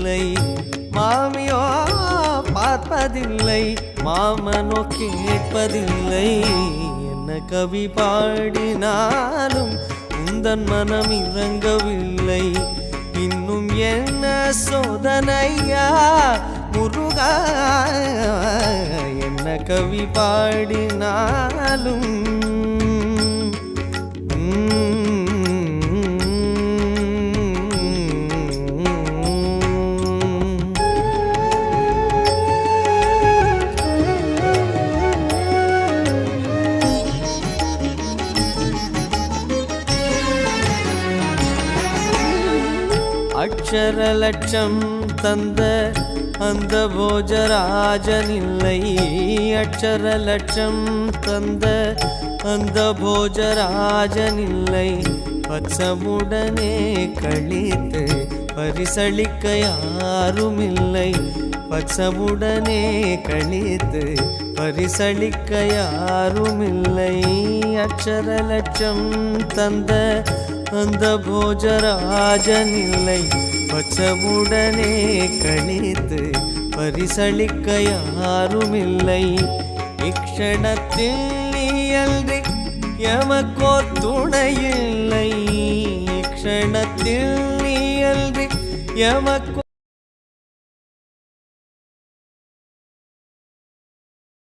பார்ப்பதில்லை, மாமியோ பார்ப்பதில்லை, மாமனோ கேட்பதில்லை. என்ன கவி பாடினாலும் உந்தன் மனம் இறங்கவில்லை. இன்னும் என்ன சோதனையா முருகா, என்ன கவி பாடினாலும் அக்ஷர லட்சம் தந்த அந்த போஜராஜனில்லை, அக்ஷர லட்சம் தந்த அந்த போஜராஜனில்லை. பச்சமுடனே கழித்து பரிசளிக்க யாருமில்லை, பச்சமுடனே கழித்து பரிசளிக்க யாருமில்லை. அக்ஷர லட்சம் தந்த அந்த போஜராஜனில்லை, பச்சமுடனே கணித்து பரிசளிக்க யாருமில்லை. இக்ஷணத்தில் நீயல்றி எமக்கோ துணையில்லை, இக்ஷணத்தில் நீயல்றி எமக்கோ